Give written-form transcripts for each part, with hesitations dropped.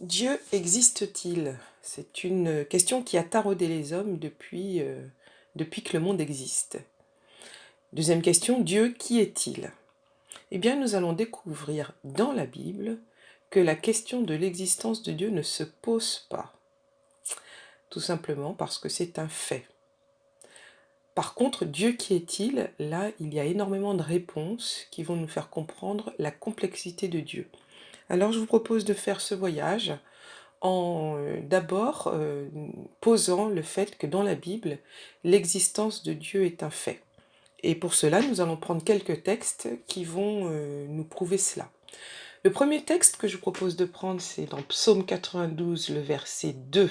Dieu existe-t-il? C'est une question qui a taraudé les hommes depuis que le monde existe. Deuxième question, Dieu, qui est-il? Eh bien, nous allons découvrir dans la Bible que la question de l'existence de Dieu ne se pose pas. Tout simplement parce que c'est un fait. Par contre, Dieu, qui est-il? Là, il y a énormément de réponses qui vont nous faire comprendre la complexité de Dieu. Alors, je vous propose de faire ce voyage en d'abord posant le fait que dans la Bible, l'existence de Dieu est un fait. Et pour cela, nous allons prendre quelques textes qui vont nous prouver cela. Le premier texte que je vous propose de prendre, c'est dans Psaume 92, le verset 2.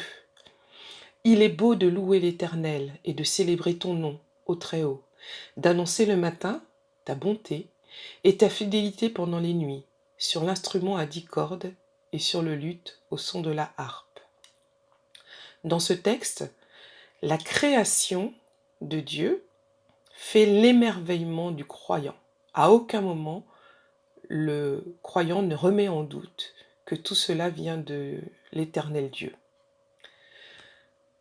Il est beau de louer l'Éternel et de célébrer ton nom, ô Très-Haut, d'annoncer le matin ta bonté et ta fidélité pendant les nuits, sur l'instrument à 10 cordes et sur le luth au son de la harpe. Dans ce texte, la création de Dieu fait l'émerveillement du croyant. À aucun moment, le croyant ne remet en doute que tout cela vient de l'Éternel Dieu.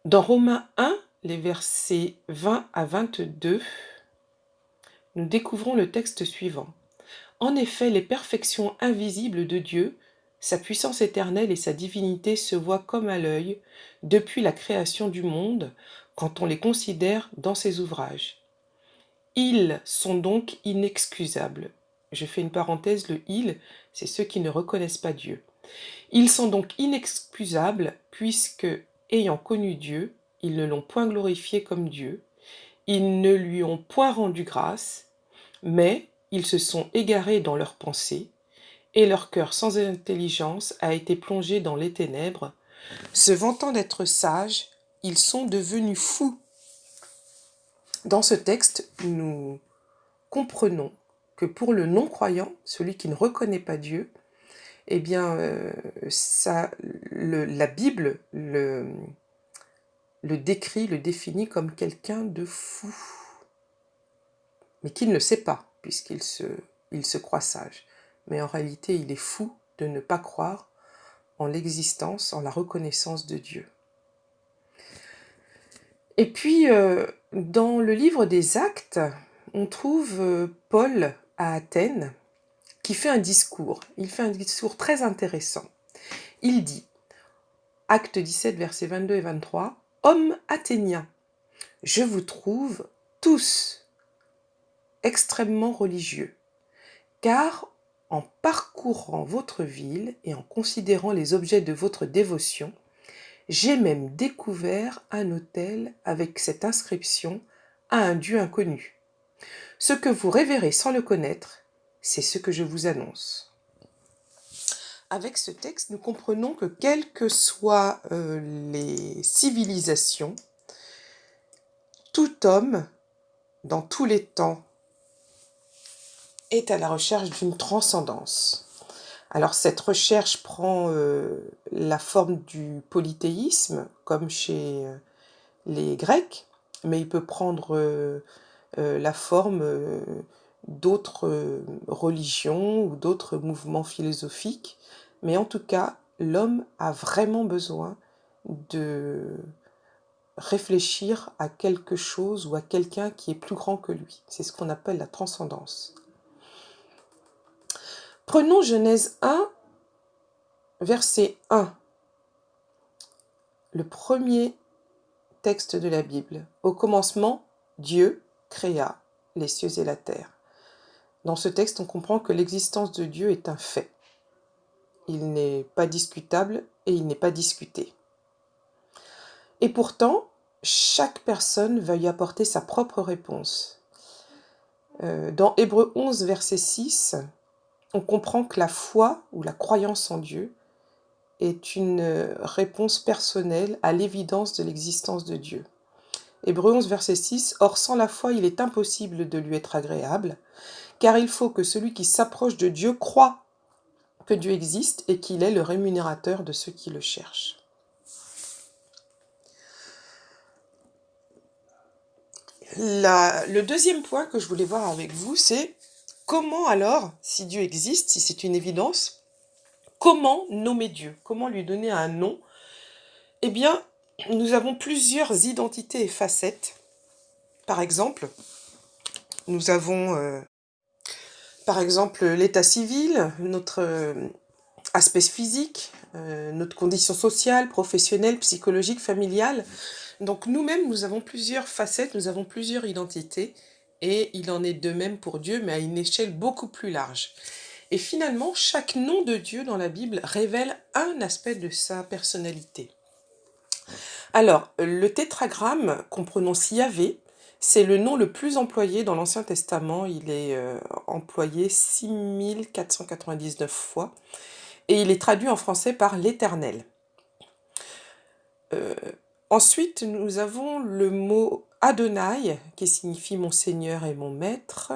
Dans Romains 1, les versets 20 à 22, nous découvrons le texte suivant. En effet, les perfections invisibles de Dieu, sa puissance éternelle et sa divinité se voient comme à l'œil depuis la création du monde quand on les considère dans ses ouvrages. Ils sont donc inexcusables. Je fais une parenthèse, le « ils », c'est ceux qui ne reconnaissent pas Dieu. Ils sont donc inexcusables puisque, ayant connu Dieu, ils ne l'ont point glorifié comme Dieu, ils ne lui ont point rendu grâce, mais ils se sont égarés dans leurs pensées, et leur cœur sans intelligence a été plongé dans les ténèbres. Se vantant d'être sages, ils sont devenus fous. Dans ce texte, nous comprenons que pour le non-croyant, celui qui ne reconnaît pas Dieu, eh bien, la Bible le décrit, le définit comme quelqu'un de fou, mais qui ne le sait pas, il se croit sage. Mais en réalité, il est fou de ne pas croire en l'existence, en la reconnaissance de Dieu. Et puis, dans le livre des Actes, on trouve Paul à Athènes, qui fait un discours. Il fait un discours très intéressant. Il dit, Acte 17, versets 22 et 23, « Hommes athéniens, je vous trouve tous extrêmement religieux, car en parcourant votre ville et en considérant les objets de votre dévotion, j'ai même découvert un autel avec cette inscription à un Dieu inconnu. Ce que vous révérez sans le connaître, c'est ce que je vous annonce. » Avec ce texte, nous comprenons que quelles que soient les civilisations, tout homme, dans tous les temps, est à la recherche d'une transcendance. Alors cette recherche prend la forme du polythéisme, comme chez les Grecs, mais il peut prendre la forme d'autres religions ou d'autres mouvements philosophiques. Mais en tout cas, l'homme a vraiment besoin de réfléchir à quelque chose ou à quelqu'un qui est plus grand que lui. C'est ce qu'on appelle la transcendance. Prenons Genèse 1, verset 1. Le premier texte de la Bible. Au commencement, Dieu créa les cieux et la terre. Dans ce texte, on comprend que l'existence de Dieu est un fait. Il n'est pas discutable et il n'est pas discuté. Et pourtant, chaque personne va y apporter sa propre réponse. Dans Hébreux 11, verset 6, on comprend que la foi ou la croyance en Dieu est une réponse personnelle à l'évidence de l'existence de Dieu. Hébreux 11, verset 6, « Or sans la foi, il est impossible de lui être agréable, car il faut que celui qui s'approche de Dieu croie que Dieu existe et qu'il est le rémunérateur de ceux qui le cherchent. » Le deuxième point que je voulais voir avec vous, c'est comment alors, si Dieu existe, si c'est une évidence, comment nommer Dieu? Comment lui donner un nom? Eh bien, nous avons plusieurs identités et facettes. Par exemple, nous avons l'état civil, notre aspect physique, notre condition sociale, professionnelle, psychologique, familiale. Donc nous-mêmes, nous avons plusieurs facettes, nous avons plusieurs identités, et il en est de même pour Dieu, mais à une échelle beaucoup plus large. Et finalement, chaque nom de Dieu dans la Bible révèle un aspect de sa personnalité. Alors, le tétragramme qu'on prononce Yahvé, c'est le nom le plus employé dans l'Ancien Testament. Il est employé 6499 fois, et il est traduit en français par l'Éternel. Ensuite, nous avons le mot Adonai, qui signifie mon Seigneur et mon Maître,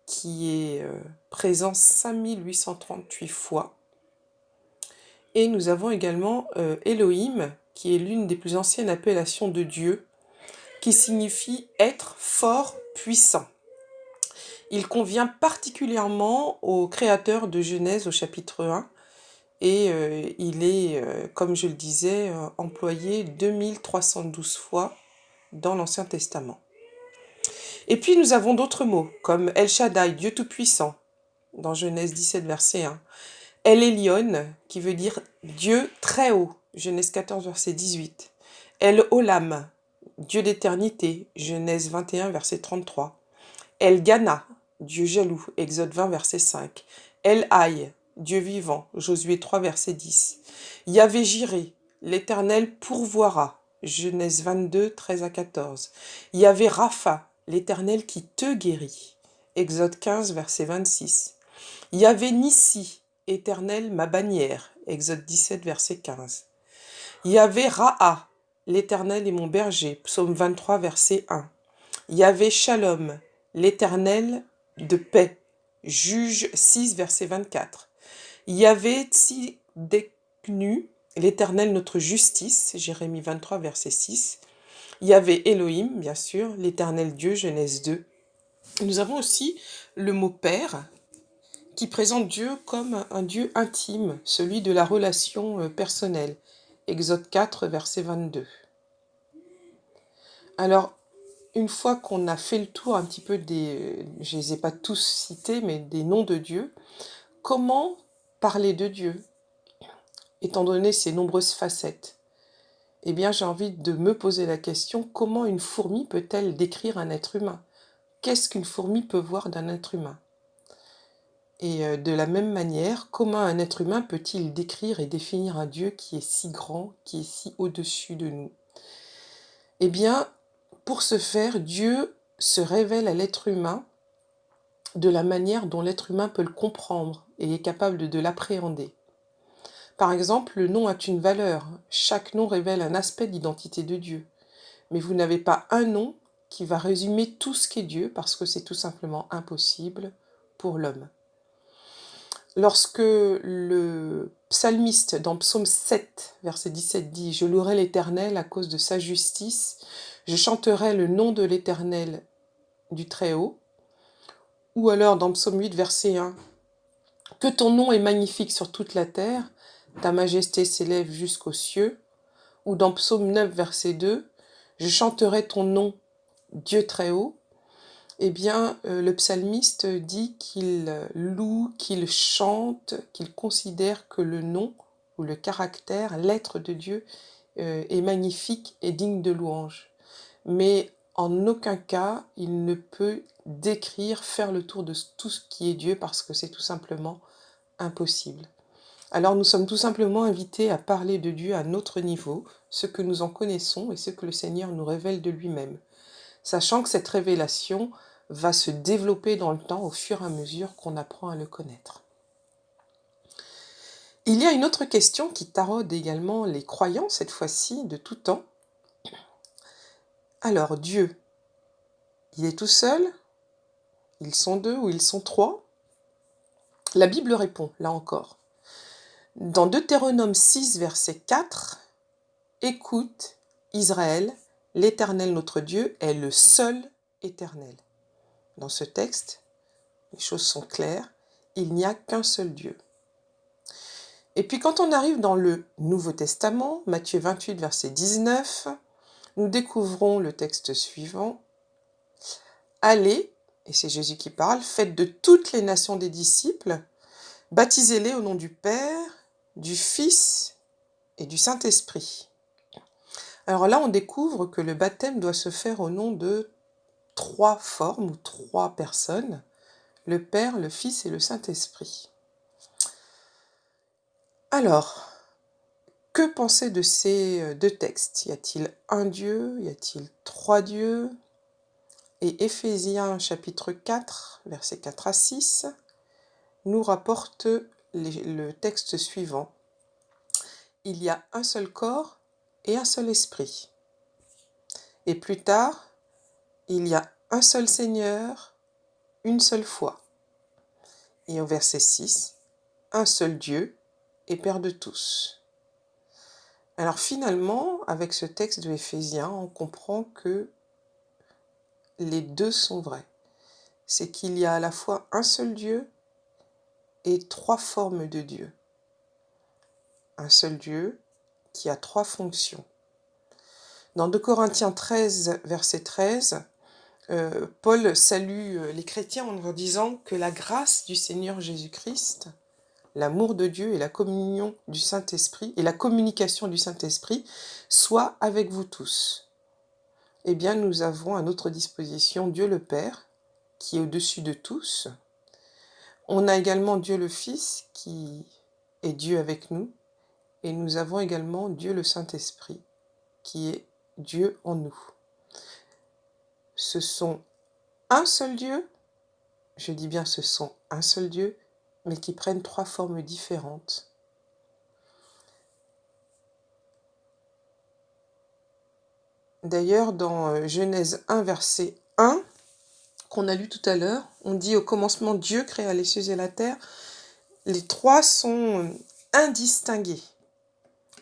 qui est présent 5838 fois. Et nous avons également Elohim, qui est l'une des plus anciennes appellations de Dieu, qui signifie être fort, puissant. Il convient particulièrement au créateur de Genèse au chapitre 1, et il est, comme je le disais, employé 2312 fois dans l'Ancien Testament. Et puis nous avons d'autres mots, comme El Shaddai, Dieu Tout-Puissant, dans Genèse 17, verset 1. El Elyon, qui veut dire Dieu très haut, Genèse 14, verset 18. El Olam, Dieu d'éternité, Genèse 21, verset 33. El Gana, Dieu jaloux, Exode 20, verset 5. El Haï, Dieu vivant, Josué 3, verset 10. Yahvé Jiré, l'Éternel pourvoira, Genèse 22, 13 à 14. Yahvé Rapha, l'Éternel qui te guérit, Exode 15, verset 26. Yahvé Nissi, Éternel ma bannière, Exode 17, verset 15. Yahvé Ra'a, l'Éternel est mon berger, Psaume 23, verset 1. Yahvé Shalom, l'Éternel de paix, Juge 6, verset 24. Yahvé Tsideknu, l'Éternel notre justice, Jérémie 23, verset 6. Yahvé Elohim, bien sûr, l'Éternel Dieu, Genèse 2. Nous avons aussi le mot Père, qui présente Dieu comme un Dieu intime, celui de la relation personnelle. Exode 4, verset 22. Alors, une fois qu'on a fait le tour un petit peu je ne les ai pas tous cités, mais des noms de Dieu, comment parler de Dieu, étant donné ses nombreuses facettes? Eh bien, j'ai envie de me poser la question, comment une fourmi peut-elle décrire un être humain? Qu'est-ce qu'une fourmi peut voir d'un être humain? Et de la même manière, comment un être humain peut-il décrire et définir un Dieu qui est si grand, qui est si au-dessus de nous? Eh bien, pour ce faire, Dieu se révèle à l'être humain de la manière dont l'être humain peut le comprendre et est capable de l'appréhender. Par exemple, le nom a une valeur. Chaque nom révèle un aspect d'identité de Dieu. Mais vous n'avez pas un nom qui va résumer tout ce qu'est Dieu, parce que c'est tout simplement impossible pour l'homme. Lorsque le psalmiste dans Psaume 7, verset 17 dit « Je louerai l'Éternel à cause de sa justice, je chanterai le nom de l'Éternel du Très-Haut », ou alors dans Psaume 8, verset 1 « Que ton nom est magnifique sur toute la terre, ta majesté s'élève jusqu'aux cieux », ou dans Psaume 9, verset 2 « Je chanterai ton nom, Dieu Très-Haut », eh bien, le psalmiste dit qu'il loue, qu'il chante, qu'il considère que le nom ou le caractère, l'être de Dieu est magnifique et digne de louange. Mais en aucun cas, il ne peut décrire, faire le tour de tout ce qui est Dieu, parce que c'est tout simplement impossible. Alors nous sommes tout simplement invités à parler de Dieu à notre niveau, ce que nous en connaissons et ce que le Seigneur nous révèle de lui-même, sachant que cette révélation va se développer dans le temps au fur et à mesure qu'on apprend à le connaître. Il y a une autre question qui taraude également les croyants, cette fois-ci, de tout temps. Alors, Dieu, il est tout seul? Ils sont deux ou ils sont trois? La Bible répond, là encore. Dans Deutéronome 6, verset 4, « Écoute, Israël, l'Éternel notre Dieu est le seul Éternel. » Dans ce texte, les choses sont claires, il n'y a qu'un seul Dieu. Et puis quand on arrive dans le Nouveau Testament, Matthieu 28, verset 19, nous découvrons le texte suivant. Allez, et c'est Jésus qui parle, faites de toutes les nations des disciples, baptisez-les au nom du Père, du Fils et du Saint-Esprit. Alors là, on découvre que le baptême doit se faire au nom de 3 formes ou 3 personnes, le Père, le Fils et le Saint-Esprit. Alors, que penser de ces 2 textes? Y a-t-il un Dieu? Y a-t-il 3 dieux? Et Éphésiens chapitre 4, versets 4 à 6, nous rapporte le texte suivant. Il y a un seul corps et un seul esprit. Et plus tard, il y a un seul Seigneur, une seule foi. Et au verset 6, un seul Dieu et Père de tous. Alors finalement, avec ce texte de Éphésiens, on comprend que les 2 sont vrais. C'est qu'il y a à la fois un seul Dieu et 3 formes de Dieu. Un seul Dieu qui a 3 fonctions. Dans 2 Corinthiens 13, verset 13, Paul salue les chrétiens en leur disant que la grâce du Seigneur Jésus-Christ, l'amour de Dieu et la communion du Saint-Esprit et la communication du Saint-Esprit soient avec vous tous. Eh bien, nous avons à notre disposition Dieu le Père, qui est au-dessus de tous. On a également Dieu le Fils, qui est Dieu avec nous. Et nous avons également Dieu le Saint-Esprit, qui est Dieu en nous. Ce sont un seul Dieu, je dis bien ce sont un seul Dieu, mais qui prennent 3 formes différentes. D'ailleurs, dans Genèse 1, verset 1, qu'on a lu tout à l'heure, on dit au commencement Dieu créa les cieux et la terre. Les 3 sont indistingués.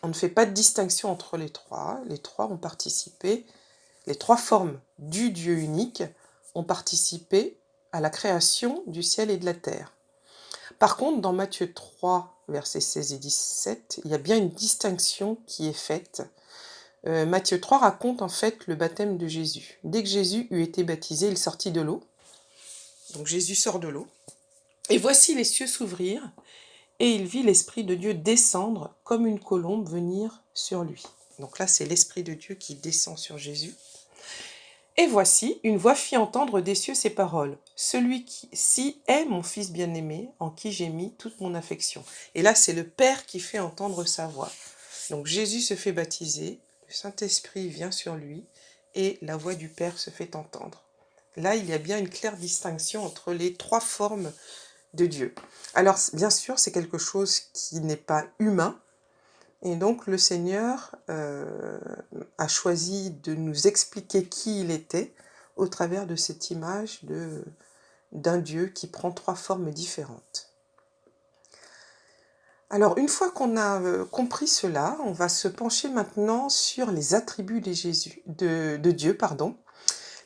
On ne fait pas de distinction entre les 3. Les 3 ont participé, les 3 formes du Dieu unique ont participé à la création du ciel et de la terre. Par contre, dans Matthieu 3, versets 16 et 17, il y a bien une distinction qui est faite. Matthieu 3 raconte en fait le baptême de Jésus. Dès que Jésus eut été baptisé, il sortit de l'eau. Donc Jésus sort de l'eau. Et voici les cieux s'ouvrirent, et il vit l'Esprit de Dieu descendre comme une colombe venir sur lui. Donc là, c'est l'Esprit de Dieu qui descend sur Jésus. Et voici, une voix fit entendre des cieux ces paroles. Celui-ci est mon Fils bien-aimé, en qui j'ai mis toute mon affection. Et là, c'est le Père qui fait entendre sa voix. Donc Jésus se fait baptiser, le Saint-Esprit vient sur lui, et la voix du Père se fait entendre. Là, il y a bien une claire distinction entre les 3 formes de Dieu. Alors, bien sûr, c'est quelque chose qui n'est pas humain, et donc le Seigneur a choisi de nous expliquer qui il était au travers de cette image d'un Dieu qui prend 3 formes différentes. Alors une fois qu'on a compris cela, on va se pencher maintenant sur les attributs de Dieu.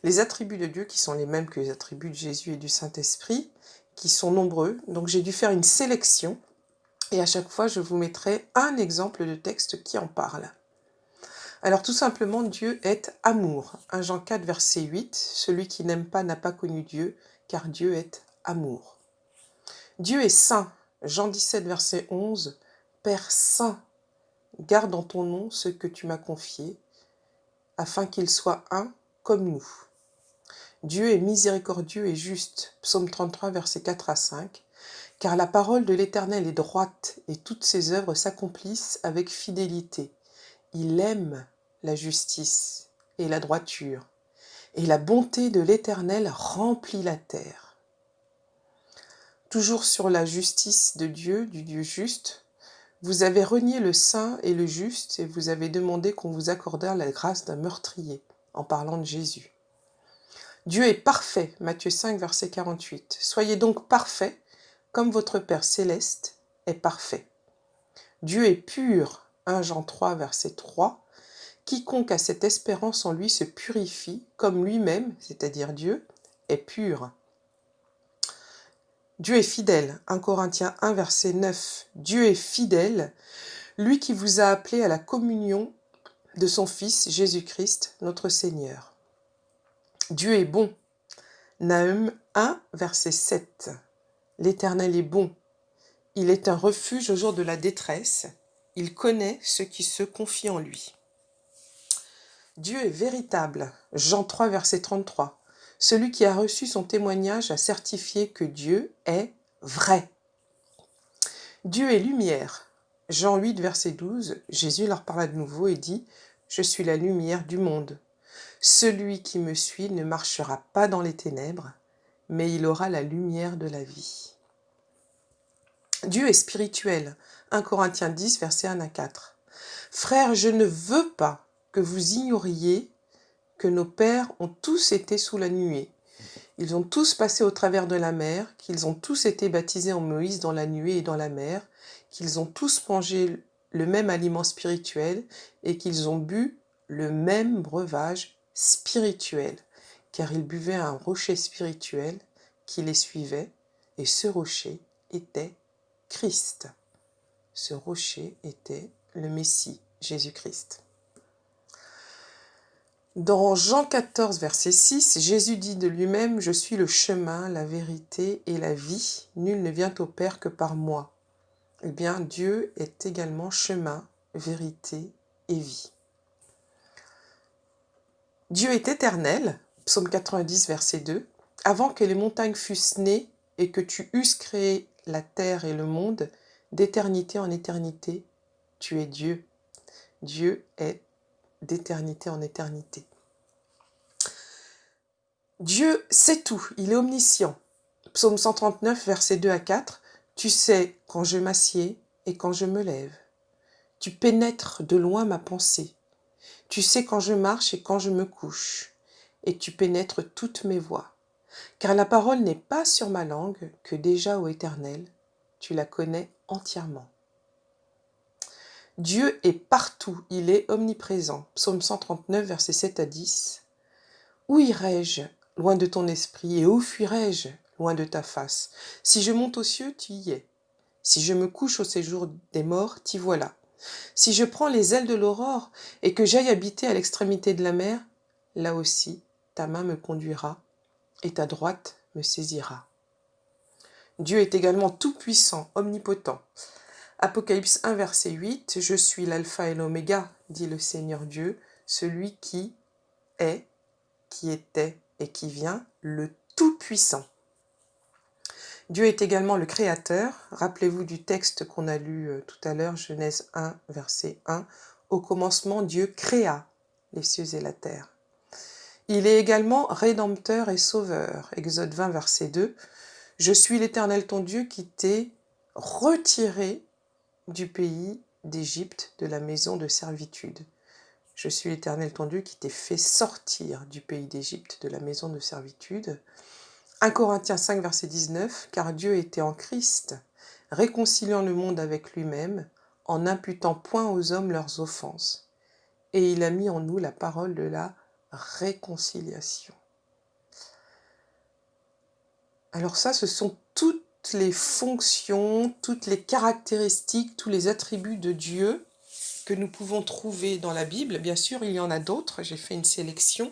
Les attributs de Dieu qui sont les mêmes que les attributs de Jésus et du Saint-Esprit, qui sont nombreux. Donc j'ai dû faire une sélection. Et à chaque fois, je vous mettrai un exemple de texte qui en parle. Alors tout simplement, Dieu est amour. 1 Jean 4, verset 8, celui qui n'aime pas n'a pas connu Dieu, car Dieu est amour. Dieu est saint. Jean 17, verset 11, Père saint, garde en ton nom ce que tu m'as confié, afin qu'il soit un comme nous. Dieu est miséricordieux et juste. Psaume 33, verset 4 à 5. Car la parole de l'Éternel est droite, et toutes ses œuvres s'accomplissent avec fidélité. Il aime la justice et la droiture, et la bonté de l'Éternel remplit la terre. Toujours sur la justice de Dieu, du Dieu juste, vous avez renié le saint et le juste, et vous avez demandé qu'on vous accordât la grâce d'un meurtrier, en parlant de Jésus. Dieu est parfait, Matthieu 5, verset 48. Soyez donc parfaits, comme votre Père céleste est parfait. Dieu est pur, 1 Jean 3, verset 3. Quiconque a cette espérance en lui se purifie, comme lui-même, c'est-à-dire Dieu, est pur. Dieu est fidèle. 1 Corinthiens 1, verset 9. Dieu est fidèle, lui qui vous a appelé à la communion de son Fils Jésus-Christ, notre Seigneur. Dieu est bon. Nahum 1, verset 7. L'Éternel est bon. Il est un refuge au jour de la détresse. Il connaît ceux qui se confient en lui. Dieu est véritable. Jean 3, verset 33. Celui qui a reçu son témoignage a certifié que Dieu est vrai. Dieu est lumière. Jean 8, verset 12. Jésus leur parla de nouveau et dit « Je suis la lumière du monde. Celui qui me suit ne marchera pas dans les ténèbres, mais il aura la lumière de la vie. » Dieu est spirituel. 1 Corinthiens 10, versets 1 à 4. Frères, je ne veux pas que vous ignoriez que nos pères ont tous été sous la nuée. Ils ont tous passé au travers de la mer, qu'ils ont tous été baptisés en Moïse dans la nuée et dans la mer, qu'ils ont tous mangé le même aliment spirituel et qu'ils ont bu le même breuvage spirituel, car ils buvaient un rocher spirituel qui les suivait, et ce rocher était Christ. Ce rocher était le Messie, Jésus-Christ. Dans Jean 14, verset 6, Jésus dit de lui-même « Je suis le chemin, la vérité et la vie. Nul ne vient au Père que par moi. » Eh bien, Dieu est également chemin, vérité et vie. Dieu est éternel, psaume 90, verset 2. Avant que les montagnes fussent nées et que tu eusses créé la terre et le monde, d'éternité en éternité, tu es Dieu. Dieu est d'éternité en éternité. Dieu sait tout, il est omniscient. Psaume 139, versets 2 à 4. Tu sais quand je m'assieds et quand je me lève. Tu pénètres de loin ma pensée. Tu sais quand je marche et quand je me couche. Et tu pénètres toutes mes voies. Car la parole n'est pas sur ma langue que déjà, ô Éternel, tu la connais entièrement. Dieu est partout, il est omniprésent. Psaume 139, versets 7 à 10. Où irai-je loin de ton esprit et où fuirai-je loin de ta face? Si je monte aux cieux, tu y es. Si je me couche au séjour des morts, t'y voilà. Si je prends les ailes de l'aurore et que j'aille habiter à l'extrémité de la mer, là aussi ta main me conduira et ta droite me saisira. Dieu est également tout-puissant, omnipotent. Apocalypse 1, verset 8, « Je suis l'alpha et l'oméga, dit le Seigneur Dieu, celui qui est, qui était et qui vient, le Tout-Puissant. » Dieu est également le Créateur. Rappelez-vous du texte qu'on a lu tout à l'heure, Genèse 1, verset 1. « Au commencement, Dieu créa les cieux et la terre. » Il est également Rédempteur et Sauveur. Exode 20, verset 2. « Je suis l'Éternel ton Dieu qui t'ai retiré du pays d'Égypte, de la maison de servitude. » Je suis l'Éternel ton Dieu qui t'ai fait sortir du pays d'Égypte, de la maison de servitude. 1 Corinthiens 5, verset 19. Car Dieu était en Christ, réconciliant le monde avec lui-même, en n'imputant point aux hommes leurs offenses. Et il a mis en nous la parole de la réconciliation. Alors ça, ce sont toutes les fonctions, toutes les caractéristiques, tous les attributs de Dieu que nous pouvons trouver dans la Bible. Bien sûr, il y en a d'autres, j'ai fait une sélection.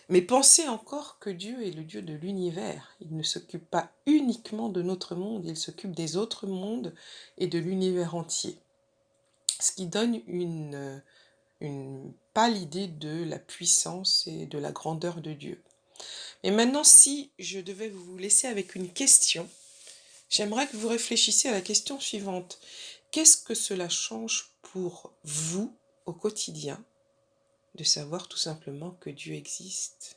Mais pensez encore que Dieu est le Dieu de l'univers. Il ne s'occupe pas uniquement de notre monde, il s'occupe des autres mondes et de l'univers entier. Ce qui donne une pâle idée de la puissance et de la grandeur de Dieu. Et maintenant, si je devais vous laisser avec une question, j'aimerais que vous réfléchissiez à la question suivante. Qu'est-ce que cela change pour vous au quotidien de savoir tout simplement que Dieu existe ?